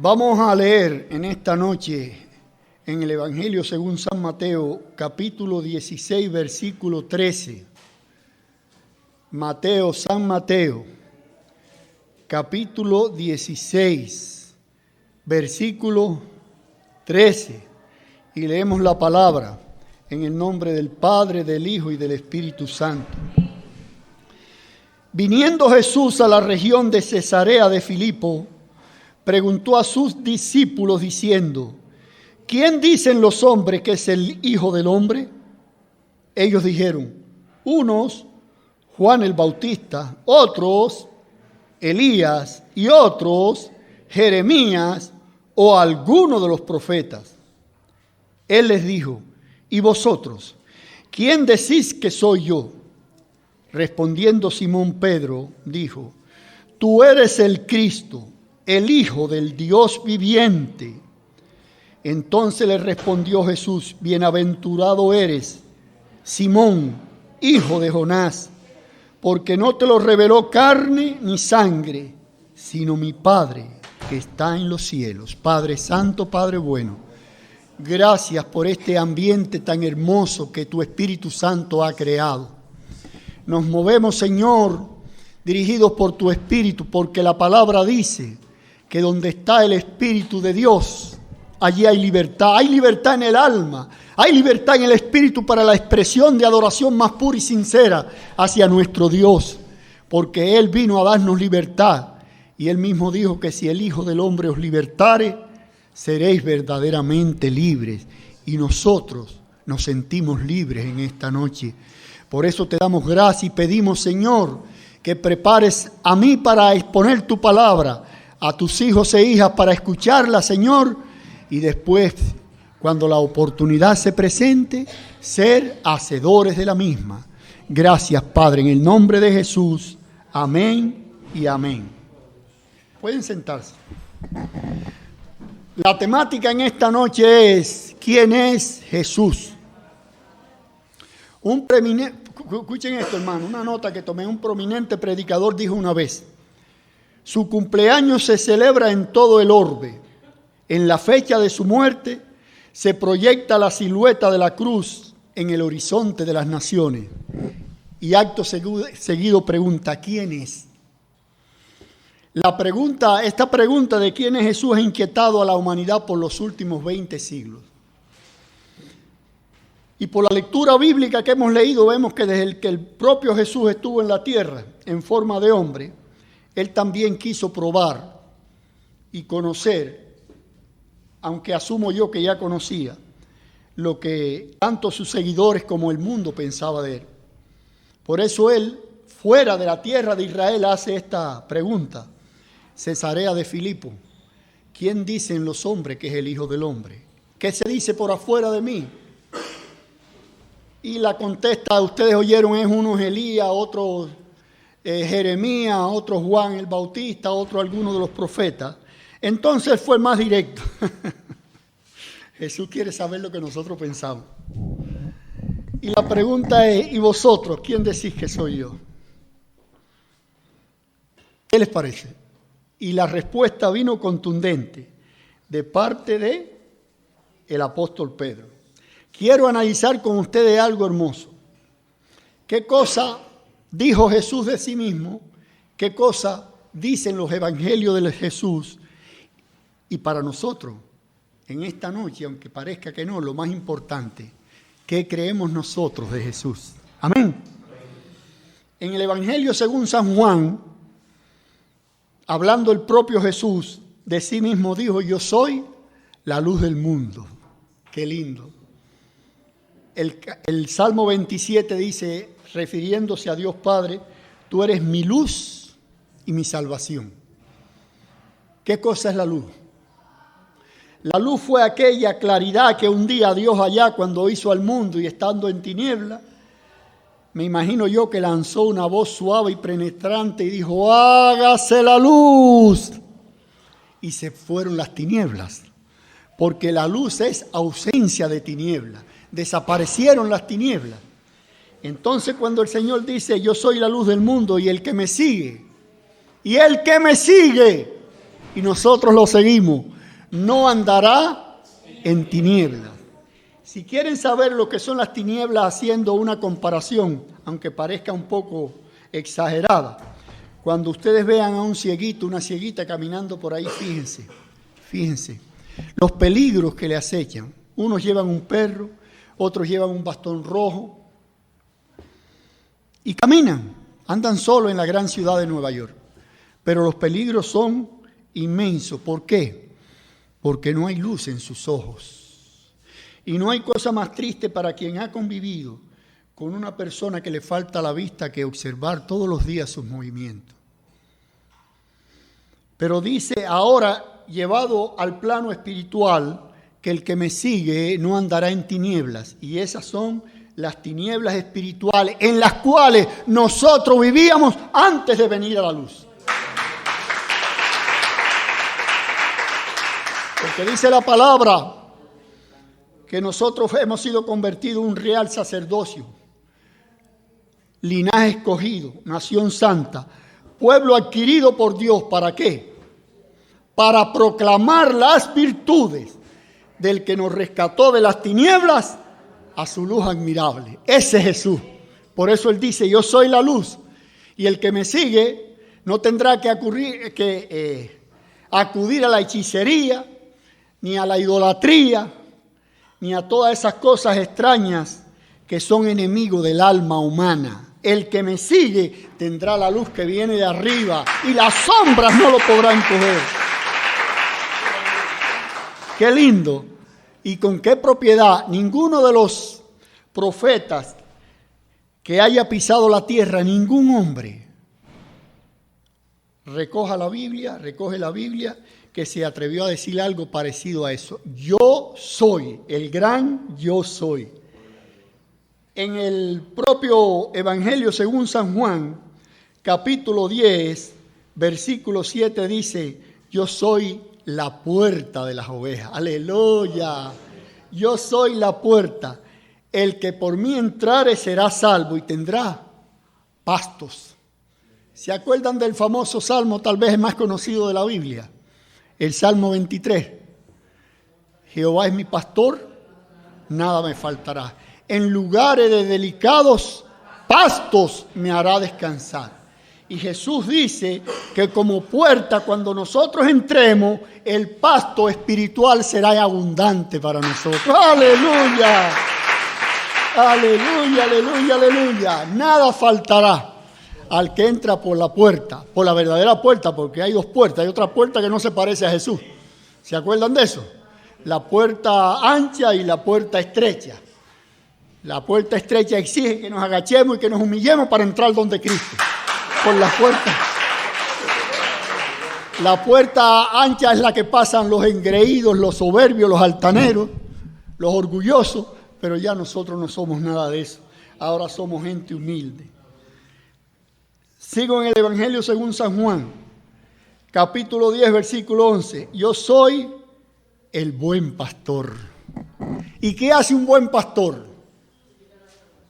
Vamos a leer en esta noche en el Evangelio según San Mateo, capítulo 16, versículo 13. San Mateo, capítulo 16, versículo 13. Y leemos la palabra en el nombre del Padre, del Hijo y del Espíritu Santo. Viniendo Jesús a la región de Cesarea de Filipo, preguntó a sus discípulos diciendo: ¿quién dicen los hombres que es el Hijo del Hombre? Ellos dijeron: unos, Juan el Bautista; otros, Elías; y otros, Jeremías o alguno de los profetas. Él les dijo: ¿y vosotros, quién decís que soy yo? Respondiendo Simón Pedro, dijo: tú eres el Cristo, el Hijo del Dios viviente. Entonces le respondió Jesús: bienaventurado eres, Simón, hijo de Jonás, porque no te lo reveló carne ni sangre, sino mi Padre que está en los cielos. Padre Santo, Padre bueno, gracias por este ambiente tan hermoso que tu Espíritu Santo ha creado. Nos movemos, Señor, dirigidos por tu Espíritu, porque la palabra dice que donde está el Espíritu de Dios, allí hay libertad. Hay libertad en el alma, hay libertad en el Espíritu para la expresión de adoración más pura y sincera hacia nuestro Dios, porque Él vino a darnos libertad. Y Él mismo dijo que si el Hijo del Hombre os libertare, seréis verdaderamente libres. Y nosotros nos sentimos libres en esta noche. Por eso te damos gracias y pedimos, Señor, que prepares a mí para exponer tu palabra, a tus hijos e hijas para escucharla, Señor, y después, cuando la oportunidad se presente, ser hacedores de la misma. Gracias, Padre, en el nombre de Jesús. Amén y amén. Pueden sentarse. La temática en esta noche es: ¿quién es Jesús? Escuchen esto, hermano, una nota que tomé. Un prominente predicador dijo una vez: su cumpleaños se celebra en todo el orbe. En la fecha de su muerte se proyecta la silueta de la cruz en el horizonte de las naciones. Y acto seguido pregunta: ¿quién es? Esta pregunta de quién es Jesús ha inquietado a la humanidad por los últimos 20 siglos. Y por la lectura bíblica que hemos leído, vemos que desde que el propio Jesús estuvo en la tierra en forma de hombre, Él también quiso probar y conocer, aunque asumo yo que ya conocía, lo que tanto sus seguidores como el mundo pensaba de Él. Por eso Él, fuera de la tierra de Israel, hace esta pregunta. Cesarea de Filipo: ¿quién dicen los hombres que es el Hijo del Hombre? ¿Qué se dice por afuera de mí? Y la contesta, ustedes oyeron, es uno Elías, otro Jeremías, otro Juan el Bautista, otro alguno de los profetas. Entonces fue más directo. Jesús quiere saber lo que nosotros pensamos. Y la pregunta es: ¿y vosotros, quién decís que soy yo? ¿Qué les parece? Y la respuesta vino contundente de parte de el apóstol Pedro. Quiero analizar con ustedes algo hermoso. ¿Qué cosa dijo Jesús de sí mismo? ¿Qué cosa dicen los evangelios de Jesús? Y para nosotros, en esta noche, aunque parezca que no, lo más importante, ¿qué creemos nosotros de Jesús? Amén. En el Evangelio según San Juan, hablando el propio Jesús de sí mismo, dijo: yo soy la luz del mundo. Qué lindo. El Salmo 27 dice, refiriéndose a Dios Padre: tú eres mi luz y mi salvación. ¿Qué cosa es la luz? La luz fue aquella claridad que un día Dios allá, cuando hizo al mundo y estando en tiniebla, me imagino yo que lanzó una voz suave y penetrante y dijo: hágase la luz. Y se fueron las tinieblas, porque la luz es ausencia de tinieblas. Desaparecieron las tinieblas. Entonces, cuando el Señor dice: yo soy la luz del mundo, y el que me sigue y nosotros lo seguimos, no andará en tinieblas. Si quieren saber lo que son las tinieblas haciendo una comparación, aunque parezca un poco exagerada, cuando ustedes vean a un cieguito, una cieguita caminando por ahí, fíjense, los peligros que le acechan. Unos llevan un perro, otros llevan un bastón rojo y caminan, andan solo en la gran ciudad de Nueva York. Pero los peligros son inmensos. ¿Por qué? Porque no hay luz en sus ojos. Y no hay cosa más triste para quien ha convivido con una persona que le falta la vista que observar todos los días sus movimientos. Pero dice, ahora llevado al plano espiritual, que el que me sigue no andará en tinieblas. Y esas son las tinieblas espirituales en las cuales nosotros vivíamos antes de venir a la luz. Porque dice la palabra que nosotros hemos sido convertidos en un real sacerdocio, linaje escogido, nación santa, pueblo adquirido por Dios. ¿Para qué? Para proclamar las virtudes del que nos rescató de las tinieblas a su luz admirable. Ese es Jesús. Por eso Él dice, yo soy la luz, y el que me sigue no tendrá que acudir a la hechicería, ni a la idolatría, ni a todas esas cosas extrañas que son enemigos del alma humana. El que me sigue tendrá la luz que viene de arriba y las sombras no lo podrán coger. Qué lindo y con qué propiedad. Ninguno de los profetas que haya pisado la tierra, ningún hombre recoge la Biblia, que se atrevió a decir algo parecido a eso. Yo soy, el gran yo soy. En el propio Evangelio según San Juan, capítulo 10, versículo 7 dice, yo soy la puerta de las ovejas. Aleluya. Yo soy la puerta. El que por mí entrare será salvo y tendrá pastos. ¿Se acuerdan del famoso salmo, tal vez el más conocido de la Biblia? El Salmo 23. Jehová es mi pastor, nada me faltará. En lugares de delicados pastos me hará descansar. Y Jesús dice que como puerta, cuando nosotros entremos, el pasto espiritual será abundante para nosotros. ¡Aleluya! ¡Aleluya, aleluya, aleluya! Nada faltará al que entra por la puerta, por la verdadera puerta, porque hay dos puertas. Hay otra puerta que no se parece a Jesús. ¿Se acuerdan de eso? La puerta ancha y la puerta estrecha. La puerta estrecha exige que nos agachemos y que nos humillemos para entrar donde Cristo. Por la puerta. La puerta ancha es la que pasan los engreídos, los soberbios, los altaneros, los orgullosos, pero ya nosotros no somos nada de eso. Ahora somos gente humilde. Sigo en el Evangelio según San Juan, capítulo 10, versículo 11. Yo soy el buen pastor. ¿Y qué hace un buen pastor?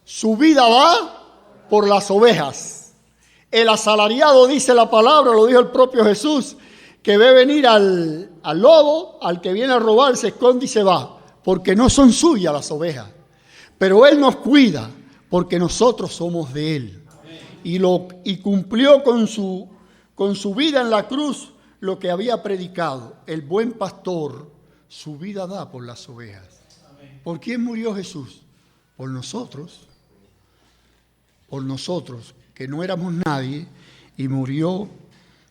Su vida va por las ovejas. El asalariado, dice la palabra, lo dijo el propio Jesús, que ve venir al lobo, al que viene a robar, se esconde y se va, porque no son suyas las ovejas. Pero Él nos cuida, porque nosotros somos de Él. Y cumplió con su vida en la cruz lo que había predicado. El buen pastor su vida da por las ovejas. ¿Por quién murió Jesús? Por nosotros. Por nosotros, que no éramos nadie, y murió.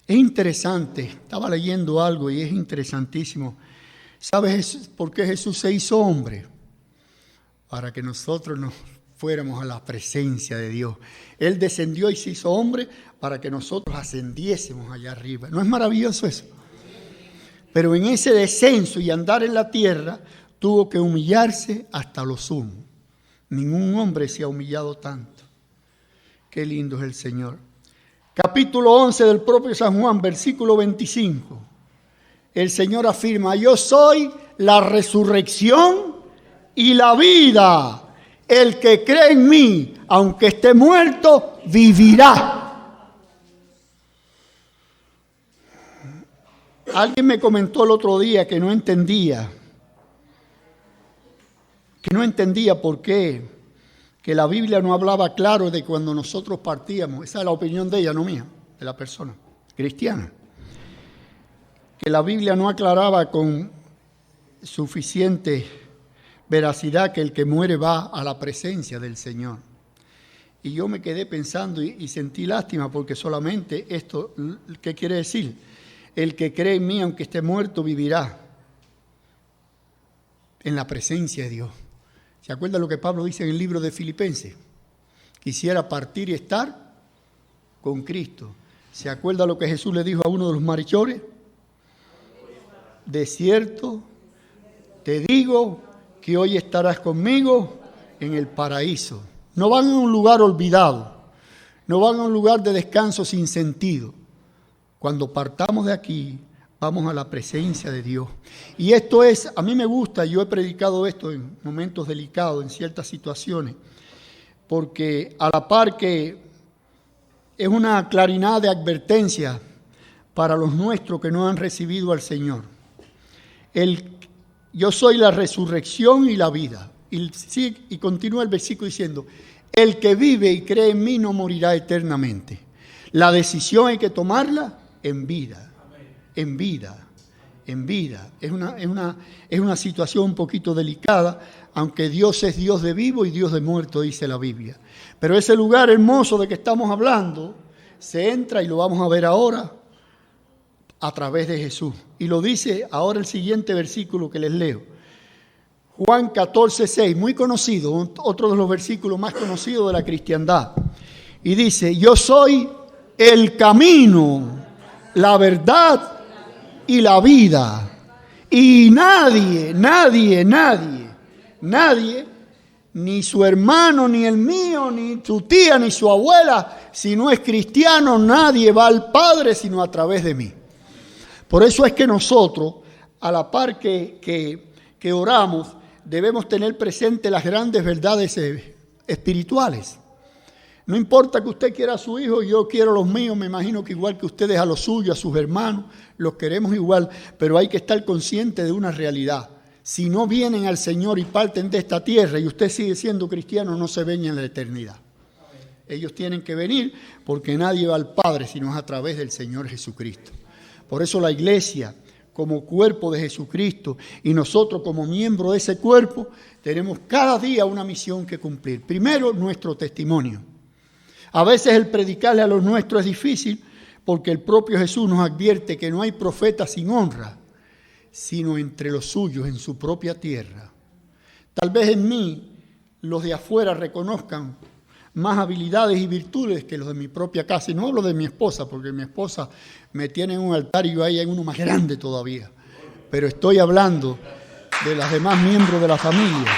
Es interesante, estaba leyendo algo y es interesantísimo. ¿Sabes por qué Jesús se hizo hombre? Para que nosotros nos fuéramos a la presencia de Dios. Él descendió y se hizo hombre para que nosotros ascendiésemos allá arriba. ¿No es maravilloso eso? Pero en ese descenso y andar en la tierra, tuvo que humillarse hasta lo sumo. Ningún hombre se ha humillado tanto. Qué lindo es el Señor. Capítulo 11 del propio San Juan, versículo 25. El Señor afirma, yo soy la resurrección y la vida. El que cree en mí, aunque esté muerto, vivirá. Alguien me comentó el otro día que no entendía por qué que la Biblia no hablaba claro de cuando nosotros partíamos. Esa es la opinión de ella, no mía, de la persona cristiana. Que la Biblia no aclaraba con suficiente veracidad que el que muere va a la presencia del Señor. Y yo me quedé pensando y sentí lástima porque solamente esto, ¿qué quiere decir? El que cree en mí, aunque esté muerto, vivirá en la presencia de Dios. ¿Se acuerdan lo que Pablo dice en el libro de Filipenses? Quisiera partir y estar con Cristo. ¿Se acuerda lo que Jesús le dijo a uno de los malhechores? De cierto, te digo que hoy estarás conmigo en el paraíso. No van a un lugar olvidado, no van a un lugar de descanso sin sentido. Cuando partamos de aquí, vamos a la presencia de Dios. Y esto es, a mí me gusta, yo he predicado esto en momentos delicados, en ciertas situaciones, porque a la par que es una claridad de advertencia para los nuestros que no han recibido al Señor. Yo soy la resurrección y la vida. Y continúa el versículo diciendo, el que vive y cree en mí no morirá eternamente. La decisión hay que tomarla en vida, en vida, en vida. Es una situación un poquito delicada, aunque Dios es Dios de vivo y Dios de muerto, dice la Biblia. Pero ese lugar hermoso de que estamos hablando, se entra y lo vamos a ver ahora a través de Jesús. Y lo dice ahora el siguiente versículo que les leo. Juan 14:6, muy conocido, otro de los versículos más conocidos de la cristiandad. Y dice, yo soy el camino, la verdad y la vida. Y nadie, ni su hermano, ni el mío, ni su tía, ni su abuela, si no es cristiano, nadie va al Padre sino a través de mí. Por eso es que nosotros, a la par que oramos, debemos tener presente las grandes verdades espirituales. No importa que usted quiera a su hijo, yo quiero a los míos, me imagino que igual que ustedes a los suyos, a sus hermanos, los queremos igual, pero hay que estar consciente de una realidad. Si no vienen al Señor y parten de esta tierra y usted sigue siendo cristiano, no se ven en la eternidad. Ellos tienen que venir porque nadie va al Padre sino es a través del Señor Jesucristo. Por eso la iglesia, como cuerpo de Jesucristo, y nosotros como miembros de ese cuerpo, tenemos cada día una misión que cumplir. Primero, nuestro testimonio. A veces el predicarle a los nuestros es difícil porque el propio Jesús nos advierte que no hay profeta sin honra, sino entre los suyos en su propia tierra. Tal vez en mí los de afuera reconozcan más habilidades y virtudes que los de mi propia casa. Y no hablo de mi esposa, porque mi esposa me tiene en un altar y yo ahí en uno más grande todavía. Pero estoy hablando de los demás miembros de la familia.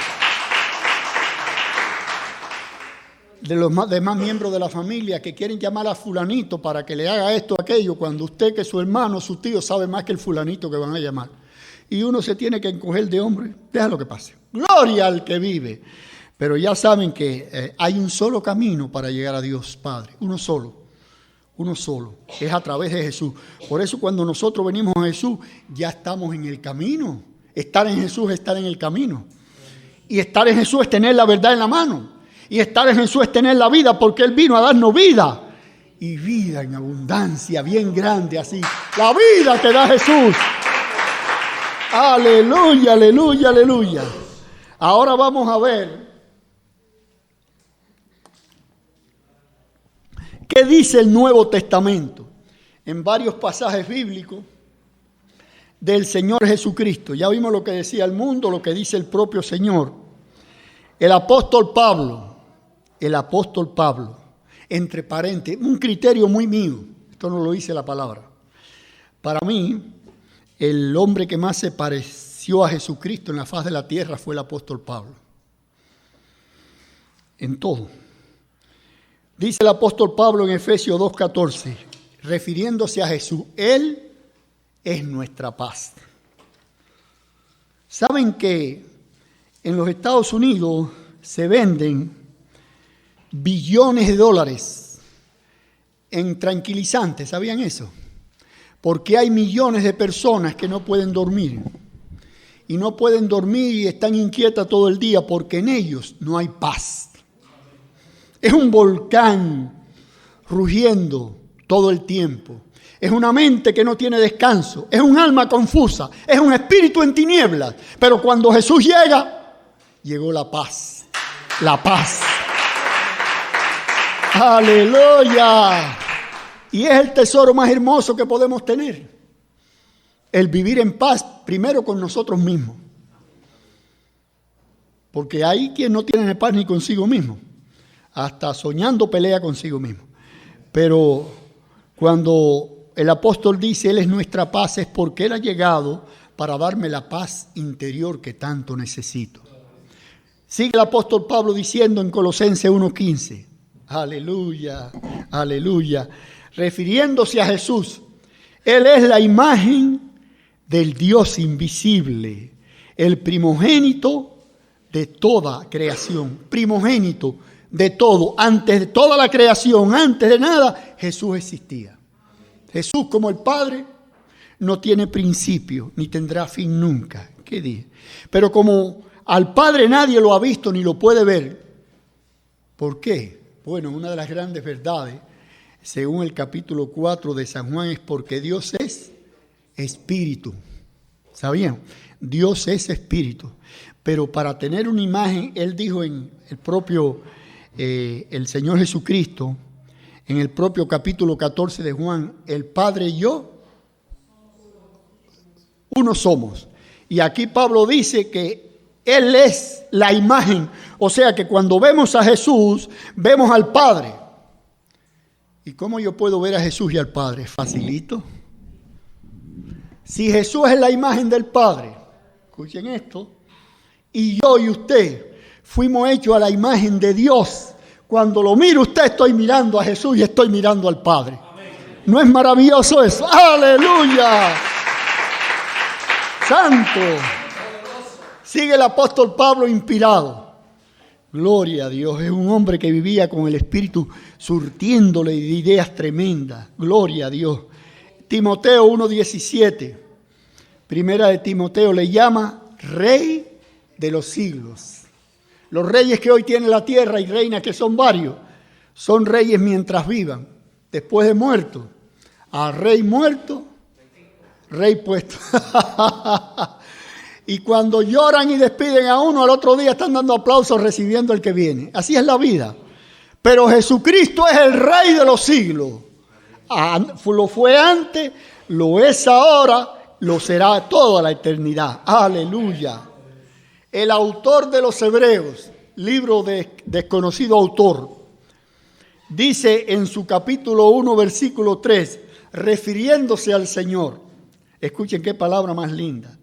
De los demás miembros de la familia que quieren llamar a fulanito para que le haga esto o aquello, cuando usted, que su hermano, su tío, sabe más que el fulanito que van a llamar. Y uno se tiene que encoger de hombre, déjalo que pase. Gloria al que vive. Pero ya saben que hay un solo camino para llegar a Dios Padre, uno solo, es a través de Jesús. Por eso cuando nosotros venimos a Jesús, ya estamos en el camino. Estar en Jesús es estar en el camino. Y estar en Jesús es tener la verdad en la mano. Y estar en Jesús es tener la vida, porque Él vino a darnos vida. Y vida en abundancia, bien grande así. La vida que da Jesús. Aleluya, aleluya, aleluya. Ahora vamos a ver qué dice el Nuevo Testamento en varios pasajes bíblicos del Señor Jesucristo. Ya vimos lo que decía el mundo, lo que dice el propio Señor. El apóstol Pablo, entre paréntesis, un criterio muy mío, esto no lo dice la palabra. Para mí, el hombre que más se pareció a Jesucristo en la faz de la tierra fue el apóstol Pablo. En todo. Dice el apóstol Pablo en Efesios 2:14, refiriéndose a Jesús, Él es nuestra paz. ¿Saben que en los Estados Unidos se venden billones de dólares en tranquilizantes? ¿Sabían eso? Porque hay millones de personas que no pueden dormir. Y no pueden dormir y están inquietas todo el día porque en ellos no hay paz. Es un volcán rugiendo todo el tiempo. Es una mente que no tiene descanso. Es un alma confusa. Es un espíritu en tinieblas. Pero cuando Jesús llega, llegó la paz. La paz. ¡Aleluya! Y es el tesoro más hermoso que podemos tener. El vivir en paz primero con nosotros mismos. Porque hay quien no tiene paz ni consigo mismo. Hasta soñando pelea consigo mismo. Pero cuando el apóstol dice, Él es nuestra paz, es porque Él ha llegado para darme la paz interior que tanto necesito. Sigue el apóstol Pablo diciendo en Colosenses 1:15. Aleluya, aleluya. Refiriéndose a Jesús, Él es la imagen del Dios invisible, el primogénito de toda creación, primogénito de todo. Antes de toda la creación, antes de nada, Jesús existía. Jesús, como el Padre, no tiene principio, ni tendrá fin nunca. ¿Qué dije? Pero como al Padre nadie lo ha visto ni lo puede ver, ¿por qué? Bueno, una de las grandes verdades, según el capítulo 4 de San Juan, es porque Dios es espíritu. ¿Sabían? Dios es espíritu. Pero para tener una imagen, Él dijo en el propio, el Señor Jesucristo, en el propio capítulo 14 de Juan, el Padre y yo, uno somos. Y aquí Pablo dice que Él es la imagen. O sea que cuando vemos a Jesús, vemos al Padre. ¿Y cómo yo puedo ver a Jesús y al Padre? Facilito. Si Jesús es la imagen del Padre, escuchen esto, y yo y usted fuimos hechos a la imagen de Dios. Cuando lo miro usted, estoy mirando a Jesús y estoy mirando al Padre. ¿No es maravilloso eso? ¡Aleluya! ¡Santo! Sigue el apóstol Pablo inspirado. Gloria a Dios. Es un hombre que vivía con el Espíritu surtiéndole de ideas tremendas. Gloria a Dios. Timoteo 1:17. Primera de Timoteo le llama Rey de los siglos. Los reyes que hoy tiene la tierra y reinas que son varios, son reyes mientras vivan. Después de muerto, a rey muerto, rey puesto. Y cuando lloran y despiden a uno, al otro día están dando aplausos recibiendo el que viene. Así es la vida. Pero Jesucristo es el Rey de los siglos. Lo fue antes, lo es ahora, lo será toda la eternidad. Aleluya. El autor de los Hebreos, libro de desconocido autor, dice en su capítulo 1, versículo 3, refiriéndose al Señor. Escuchen qué palabra más linda.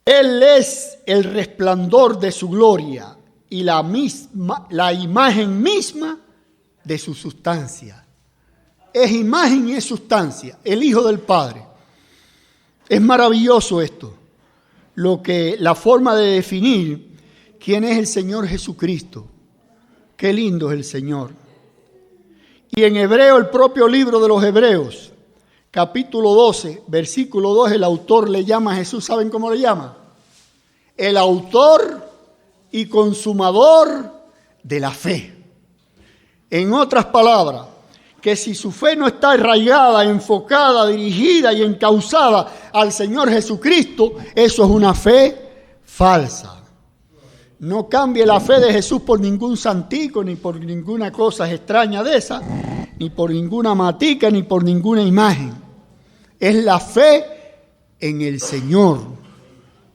Él es el resplandor de su gloria y la imagen misma de su sustancia. Es imagen y es sustancia, el Hijo del Padre. Es maravilloso esto, la forma de definir quién es el Señor Jesucristo. Qué lindo es el Señor. Y en Hebreo, el propio libro de los Hebreos, capítulo 12, versículo 2, el autor le llama a Jesús, ¿saben cómo le llama? El autor y consumador de la fe. En otras palabras, que si su fe no está arraigada, enfocada, dirigida y encauzada al Señor Jesucristo, eso es una fe falsa. No cambie la fe de Jesús por ningún santico, ni por ninguna cosa extraña de esa, ni por ninguna matica, ni por ninguna imagen. Es la fe en el Señor.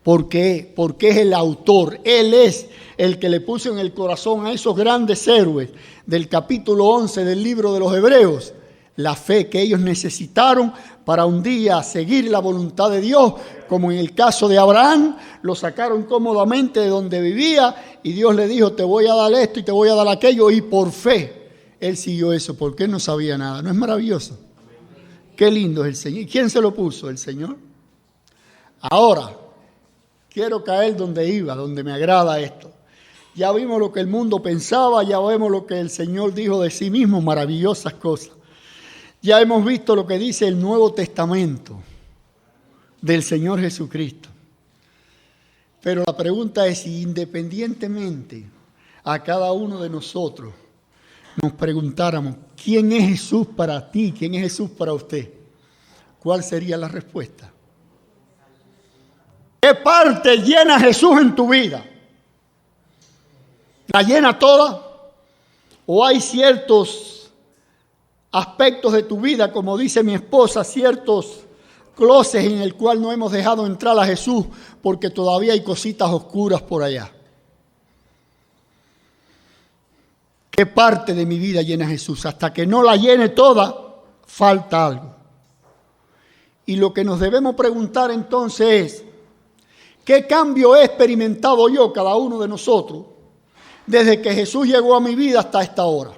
¿Por qué? Porque es el autor. Él es el que le puso en el corazón a esos grandes héroes del capítulo 11 del libro de los Hebreos la fe que ellos necesitaron para un día seguir la voluntad de Dios, como en el caso de Abraham. Lo sacaron cómodamente de donde vivía y Dios le dijo, te voy a dar esto y te voy a dar aquello, y por fe él siguió eso porque él no sabía nada. ¿No es maravilloso? Qué lindo es el Señor. ¿Y quién se lo puso? El Señor. Ahora quiero caer donde iba, donde me agrada esto. Ya vimos lo que el mundo pensaba, ya vemos lo que el Señor dijo de sí mismo, maravillosas cosas. Ya hemos visto lo que dice el Nuevo Testamento del Señor Jesucristo. Pero la pregunta es si independientemente a cada uno de nosotros nos preguntáramos, ¿quién es Jesús para ti? ¿Quién es Jesús para usted? ¿Cuál sería la respuesta? ¿Qué parte llena Jesús en tu vida? ¿La llena toda? ¿O hay ciertos aspectos de tu vida, como dice mi esposa, ciertos closets en el cual no hemos dejado entrar a Jesús porque todavía hay cositas oscuras por allá? ¿Qué parte de mi vida llena Jesús? Hasta que no la llene toda, falta algo. Y lo que nos debemos preguntar entonces es, ¿qué cambio he experimentado yo, cada uno de nosotros, desde que Jesús llegó a mi vida hasta esta hora?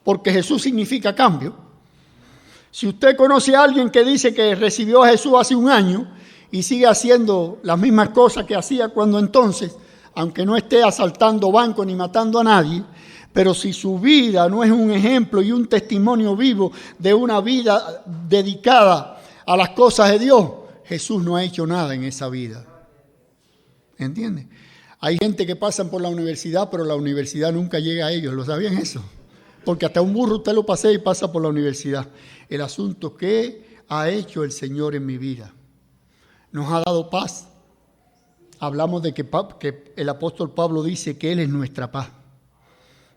Porque Jesús significa cambio. Si usted conoce a alguien que dice que recibió a Jesús hace un año y sigue haciendo las mismas cosas que hacía cuando entonces, aunque no esté asaltando bancos ni matando a nadie, pero si su vida no es un ejemplo y un testimonio vivo de una vida dedicada a las cosas de Dios, Jesús no ha hecho nada en esa vida. ¿Entiende? Hay gente que pasan por la universidad, pero la universidad nunca llega a ellos. ¿Lo sabían eso? Porque hasta un burro usted lo pasea y pasa por la universidad. El asunto, ¿qué ha hecho el Señor en mi vida? Nos ha dado paz. Hablamos de que el apóstol Pablo dice que Él es nuestra paz.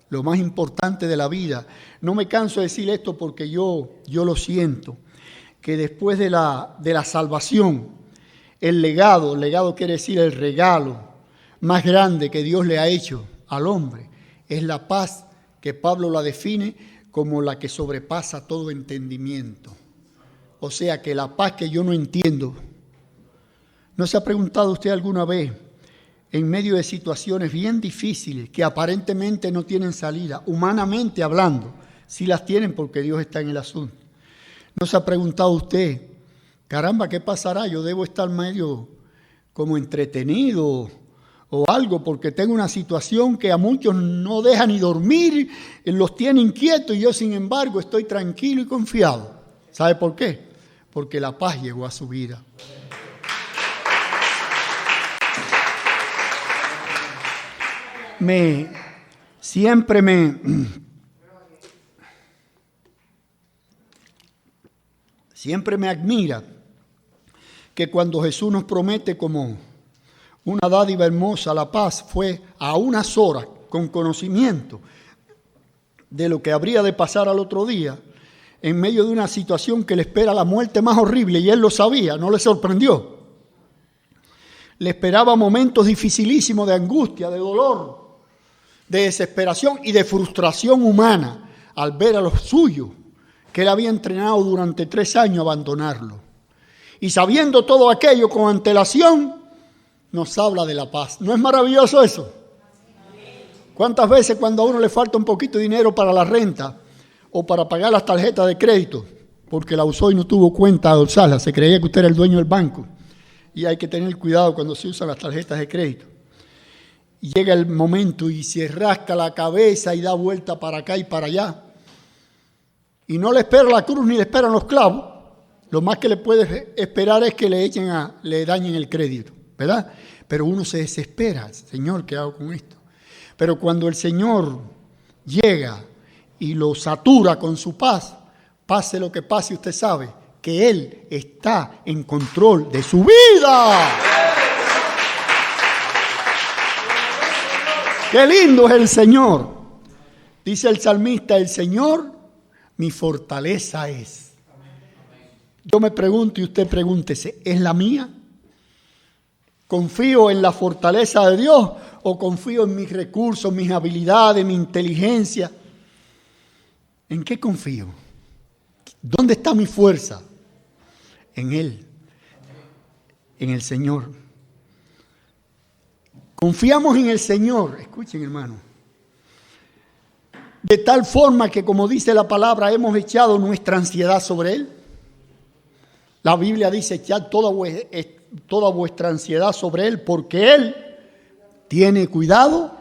Lo más importante de la vida. No me canso de decir esto porque yo lo siento. Que después de la salvación, el legado quiere decir el regalo más grande que Dios le ha hecho al hombre, es la paz que Pablo la define como la que sobrepasa todo entendimiento. O sea que la paz que yo no entiendo. ¿No se ha preguntado usted alguna vez, en medio de situaciones bien difíciles que aparentemente no tienen salida, humanamente hablando, sí las tienen porque Dios está en el asunto? ¿No se ha preguntado usted, caramba, qué pasará? Yo debo estar medio como entretenido o algo, porque tengo una situación que a muchos no deja ni dormir, los tiene inquietos y yo sin embargo estoy tranquilo y confiado. ¿Sabe por qué? Porque la paz llegó a su vida. Siempre me admira que cuando Jesús nos promete como una dádiva hermosa la paz, fue a unas horas con conocimiento de lo que habría de pasar al otro día, en medio de una situación que le espera la muerte más horrible, y él lo sabía, no le sorprendió. Le esperaba momentos dificilísimos de angustia, de dolor, de desesperación y de frustración humana al ver a los suyos que él había entrenado durante 3 años a abandonarlo. Y sabiendo todo aquello con antelación, nos habla de la paz. ¿No es maravilloso eso? ¿Cuántas veces cuando a uno le falta un poquito de dinero para la renta o para pagar las tarjetas de crédito, porque la usó y no tuvo cuenta de usarla, se creía que usted era el dueño del banco? Y hay que tener cuidado cuando se usan las tarjetas de crédito. Y llega el momento y se rasca la cabeza y da vuelta para acá y para allá. Y no le espera la cruz ni le esperan los clavos. Lo más que le puede esperar es que le dañen el crédito, ¿verdad? Pero uno se desespera. Señor, ¿qué hago con esto? Pero cuando el Señor llega y lo satura con su paz, pase lo que pase, usted sabe que Él está en control de su vida. ¡Qué lindo es el Señor! Dice el salmista, el Señor mi fortaleza es. Yo me pregunto y usted pregúntese, ¿es la mía? ¿Confío en la fortaleza de Dios o confío en mis recursos, mis habilidades, mi inteligencia? ¿En qué confío? ¿Dónde está mi fuerza? En Él, en el Señor. Confiamos en el Señor, escuchen hermano, de tal forma que, como dice la palabra, hemos echado nuestra ansiedad sobre Él. La Biblia dice, echad toda vuestra ansiedad sobre Él, porque Él tiene cuidado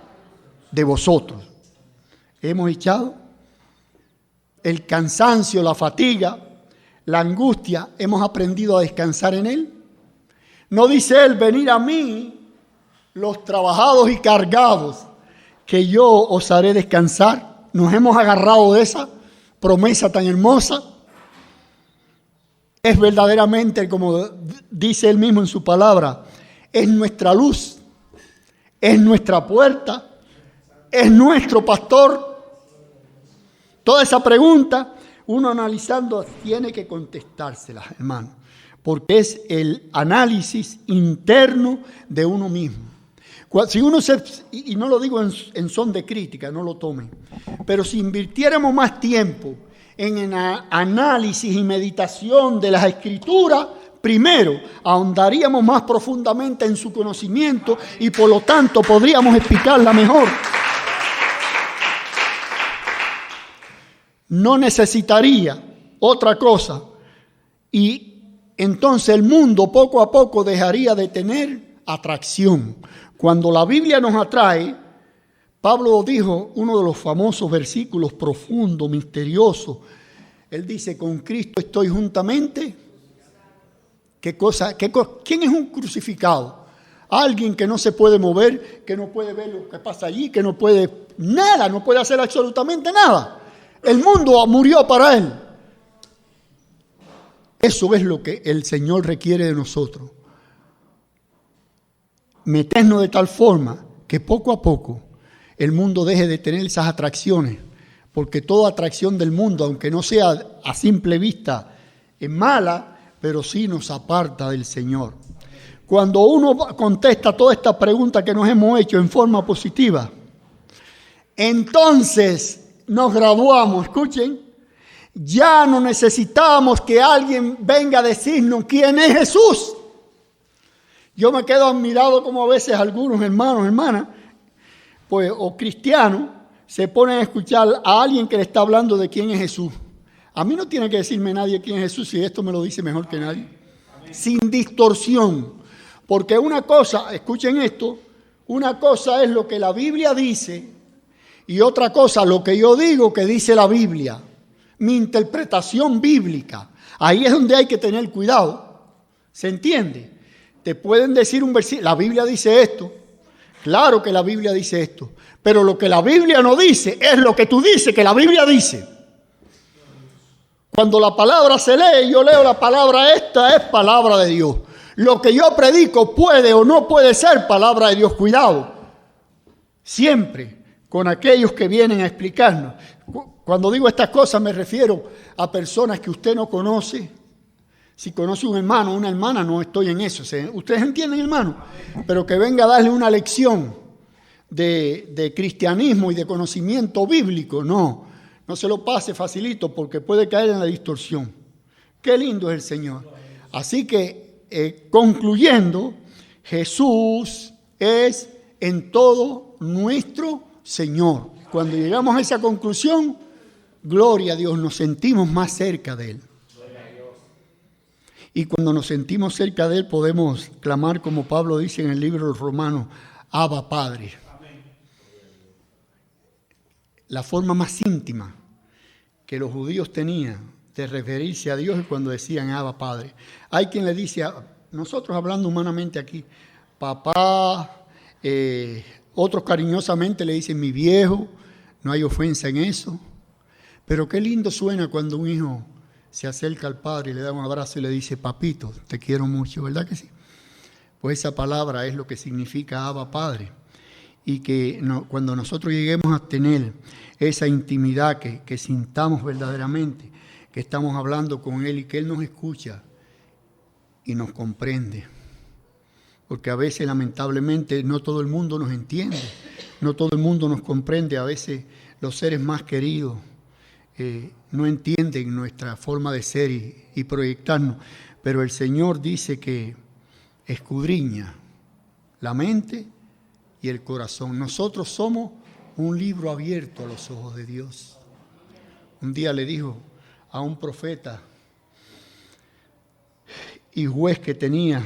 de vosotros. Hemos echado el cansancio, la fatiga, la angustia, hemos aprendido a descansar en Él. No dice Él, venid a mí, los trabajados y cargados, que yo os haré descansar. Nos hemos agarrado de esa promesa tan hermosa. Es verdaderamente, como dice Él mismo en su palabra, es nuestra luz, es nuestra puerta, es nuestro pastor. Toda esa pregunta, uno analizando, tiene que contestársela, hermano, porque es el análisis interno de uno mismo. Si uno y no lo digo en son de crítica, no lo tomen, pero si invirtiéramos más tiempo en el análisis y meditación de las Escrituras, primero ahondaríamos más profundamente en su conocimiento y por lo tanto podríamos explicarla mejor. No necesitaría otra cosa y entonces el mundo poco a poco dejaría de tener atracción. Cuando la Biblia nos atrae, Pablo dijo uno de los famosos versículos profundos, misteriosos. Él dice, con Cristo estoy juntamente. ¿Qué cosa? ¿Quién es un crucificado? Alguien que no se puede mover, que no puede ver lo que pasa allí, que no puede nada, no puede hacer absolutamente nada. El mundo murió para él. Eso es lo que el Señor requiere de nosotros. Meternos de tal forma que poco a poco el mundo deje de tener esas atracciones, porque toda atracción del mundo, aunque no sea a simple vista, es mala, pero sí nos aparta del Señor. Cuando uno contesta toda esta pregunta que nos hemos hecho en forma positiva, entonces nos graduamos. Escuchen, ya no necesitamos que alguien venga a decirnos quién es Jesús. Yo me quedo admirado como a veces algunos hermanos, hermanas, pues, o cristianos, se ponen a escuchar a alguien que le está hablando de quién es Jesús. A mí no tiene que decirme nadie quién es Jesús, si esto me lo dice mejor que nadie. Sin distorsión. Porque una cosa, escuchen esto, una cosa es lo que la Biblia dice y otra cosa lo que yo digo que dice la Biblia. Mi interpretación bíblica. Ahí es donde hay que tener cuidado. ¿Se entiende? Te pueden decir un versículo, la Biblia dice esto. Claro que la Biblia dice esto. Pero lo que la Biblia no dice es lo que tú dices que la Biblia dice. Cuando la palabra se lee, yo leo la palabra, esta es palabra de Dios. Lo que yo predico puede o no puede ser palabra de Dios. Cuidado. Siempre con aquellos que vienen a explicarnos. Cuando digo estas cosas me refiero a personas que usted no conoce. Si conoce un hermano o una hermana, no estoy en eso. ¿Ustedes entienden, hermano? Pero que venga a darle una lección de cristianismo y de conocimiento bíblico, no se lo pase facilito porque puede caer en la distorsión. Qué lindo es el Señor. Así que, concluyendo, Jesús es en todo nuestro Señor. Cuando llegamos a esa conclusión, gloria a Dios, nos sentimos más cerca de Él. Y cuando nos sentimos cerca de Él podemos clamar como Pablo dice en el libro de los Romanos, Abba Padre. La forma más íntima que los judíos tenían de referirse a Dios es cuando decían Abba Padre. Hay quien le dice, nosotros hablando humanamente aquí, papá, otros cariñosamente le dicen mi viejo, no hay ofensa en eso. Pero qué lindo suena cuando un hijo se acerca al padre y le da un abrazo y le dice, papito, te quiero mucho, ¿verdad que sí? Pues esa palabra es lo que significa Abba Padre. Y que cuando nosotros lleguemos a tener esa intimidad, que sintamos verdaderamente que estamos hablando con Él y que Él nos escucha y nos comprende. Porque a veces, lamentablemente, no todo el mundo nos entiende, no todo el mundo nos comprende. A veces los seres más queridos no entienden nuestra forma de ser y proyectarnos. Pero el Señor dice que escudriña la mente y el corazón. Nosotros somos un libro abierto a los ojos de Dios. Un día le dijo a un profeta y juez que tenía,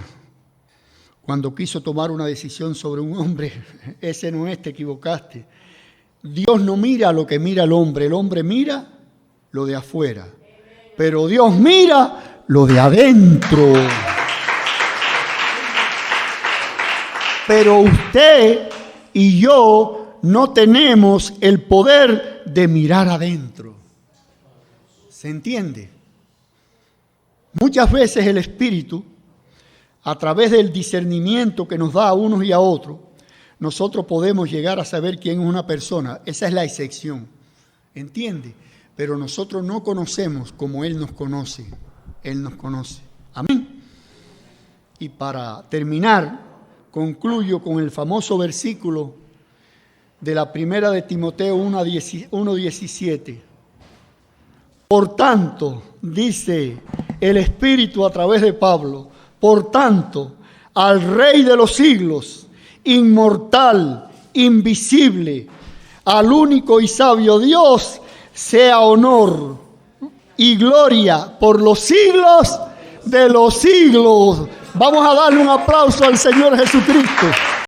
cuando quiso tomar una decisión sobre un hombre, ese no es, te equivocaste. Dios no mira lo que mira el hombre mira lo de afuera, pero Dios mira lo de adentro. Pero usted y yo no tenemos el poder de mirar adentro. ¿Se entiende? Muchas veces el Espíritu, a través del discernimiento que nos da a unos y a otros, nosotros podemos llegar a saber quién es una persona. Esa es la excepción. ¿Entiende? Pero nosotros no conocemos como Él nos conoce. Él nos conoce. Amén. Y para terminar, concluyo con el famoso versículo de la primera de Timoteo 1:17. Por tanto, dice el Espíritu a través de Pablo, por tanto, al Rey de los siglos, inmortal, invisible, al único y sabio Dios, sea honor y gloria por los siglos de los siglos. Vamos a darle un aplauso al Señor Jesucristo.